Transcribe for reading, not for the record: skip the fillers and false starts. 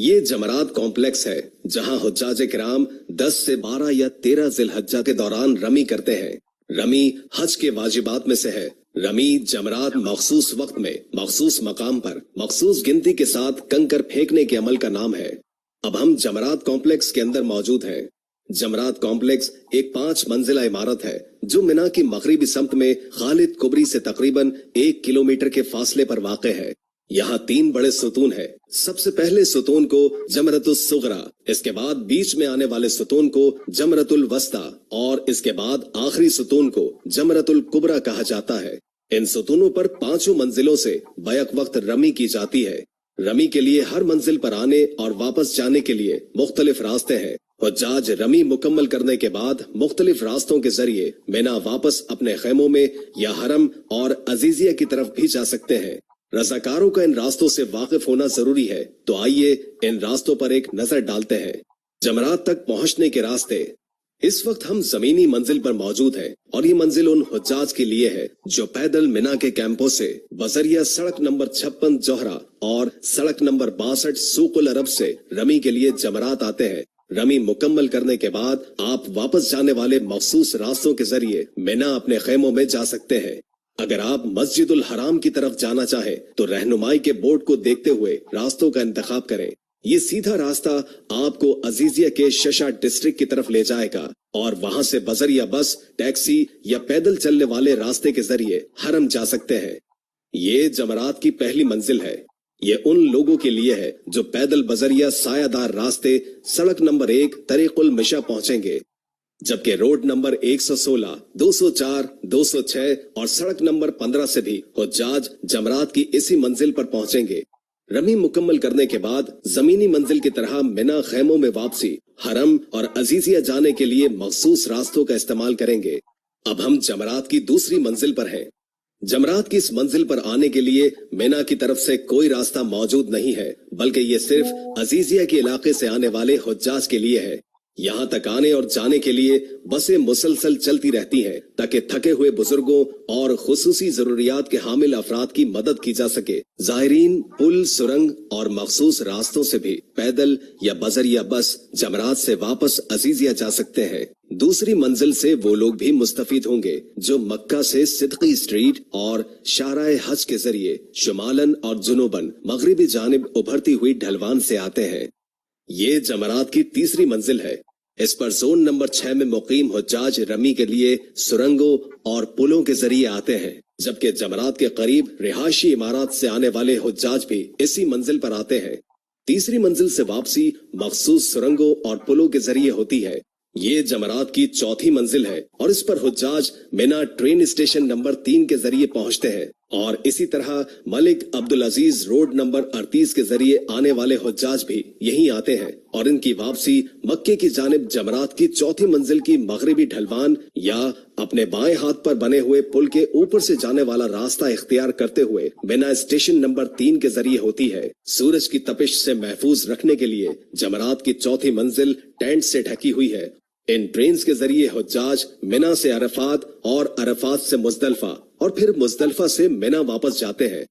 ये जमरात कॉम्प्लेक्स है जहां हुज्जाज किराम 10 से 12 या 13 जिलहज्जा के दौरान रमी करते हैं। रमी हज के वाजिबात में से है। रमी जमरात मखसूस वक्त में मखसूस मकाम पर मखसूस गिनती के साथ कंकर फेंकने के अमल का नाम है। अब हम जमरात कॉम्प्लेक्स के अंदर मौजूद हैं। जमरात कॉम्प्लेक्स एक 5 मंजिला इमारत है जो मिना की मगरिबी समत में खालिद कुबरी से तकरीबन 1 किलोमीटर के फासले पर वाक़ है। यहाँ 3 बड़े सुतून है। सबसे पहले सुतून को जमरतुल सुगरा, इसके बाद बीच में आने वाले सुतून को जमरतुल वस्ता और इसके बाद आखिरी सुतून को जमरतुल कुबरा कहा जाता है। इन सुतूनों पर 5 मंजिलों से बैक वक्त रमी की जाती है। रमी के लिए हर मंजिल पर आने और वापस जाने के लिए मुख्तलिफ रास्ते हैं। हुज्जाज रमी मुकम्मल करने के बाद मुख्तलिफ रास्तों के जरिए मिना वापस अपने खेमों में या हरम और अजीजिया की तरफ भी जा सकते हैं। रज़ाकारों का इन रास्तों से वाकिफ होना जरूरी है, तो आइए इन रास्तों पर एक नजर डालते हैं। जमरात तक पहुंचने के रास्ते। इस वक्त हम जमीनी मंजिल पर मौजूद हैं और ये मंजिल उन हुज्जाज के लिए है जो पैदल मिना के कैंपों से बजरिया सड़क नंबर 56 जोहरा और सड़क नंबर 62 सूकुल अरब से रमी के लिए जमरात आते हैं। रमी मुकम्मल करने के बाद आप वापस जाने वाले मखसूस रास्तों के जरिए मिना अपने खेमों में जा सकते हैं। अगर आप मस्जिदुल हराम की तरफ जाना चाहें तो रहनुमाई के बोर्ड को देखते हुए रास्तों का इंतखाब करें। ये सीधा रास्ता आपको अजीजिया के शशा डिस्ट्रिक्ट की तरफ ले जाएगा और वहां से बजरिया बस, टैक्सी या पैदल चलने वाले रास्ते के जरिए हरम जा सकते हैं। ये जमरात की पहली मंजिल है। ये उन लोगों के लिए है जो पैदल बजरिया सायादार रास्ते सड़क नंबर 1 तरीकुल मिशा पहुंचेंगे, जबकि रोड नंबर 116, 204, 206 और सड़क नंबर 15 से भी हुज्जाज जमरात की इसी मंजिल पर पहुंचेंगे। रमी मुकम्मल करने के बाद जमीनी मंजिल की तरह मिना खेमों में वापसी, हरम और अजीजिया जाने के लिए मखसूस रास्तों का इस्तेमाल करेंगे। अब हम जमरात की दूसरी मंजिल पर हैं। जमरात की इस मंजिल पर आने के लिए मिना की तरफ से कोई रास्ता मौजूद नहीं है, बल्कि ये सिर्फ अजीजिया के इलाके से आने वाले हुज्जाज के लिए है। यहाँ तक आने और जाने के लिए बसें मुसलसल चलती रहती हैं ताकि थके हुए बुजुर्गों और खुसूसी जरूरियात के हामिल अफराद की मदद की जा सके। जायरीन पुल, सुरंग और मखसूस रास्तों से भी पैदल या बजरिया बस जमरात से वापस अजीजिया जा सकते हैं। दूसरी मंजिल से वो लोग भी मुस्तफीद होंगे जो मक्का से सिद्की स्ट्रीट और शाराए हज के जरिए शुमालन और जुनूबन मगरिबी जानिब उभरती हुई ढलवान से आते हैं। ये जमरात की तीसरी मंजिल है। इस पर जोन नंबर 6 में मुकीम हुज्जाज रमी के लिए सुरंगों और पुलों के जरिए आते हैं, जबकि जमरात के करीब रिहायशी इमारत से आने वाले हुज्जाज भी इसी मंजिल पर आते हैं। तीसरी मंजिल से वापसी मखसूस सुरंगों और पुलों के जरिए होती है। ये जमरात की चौथी मंजिल है और इस पर हुज्जाज मिना ट्रेन स्टेशन नंबर 3 के जरिए पहुंचते हैं और इसी तरह मलिक अब्दुल अजीज रोड नंबर 38 के जरिए आने वाले हुज्जाज भी यहीं आते हैं और इनकी वापसी मक्के की जानिब जमरात की चौथी मंजिल की मगरिबी ढलवान या अपने बाएं हाथ पर बने हुए पुल के ऊपर से जाने वाला रास्ता इख्तियार करते हुए मिना स्टेशन नंबर 3 के जरिए होती है। सूरज की तपिश से महफूज रखने के लिए जमरात की चौथी मंजिल टेंट से ढकी हुई है। इन ट्रेन के जरिए हुज्जाज मिना से अरफात और अरफात से मुजदलफा और फिर मुजदलफा से मिना वापस जाते हैं।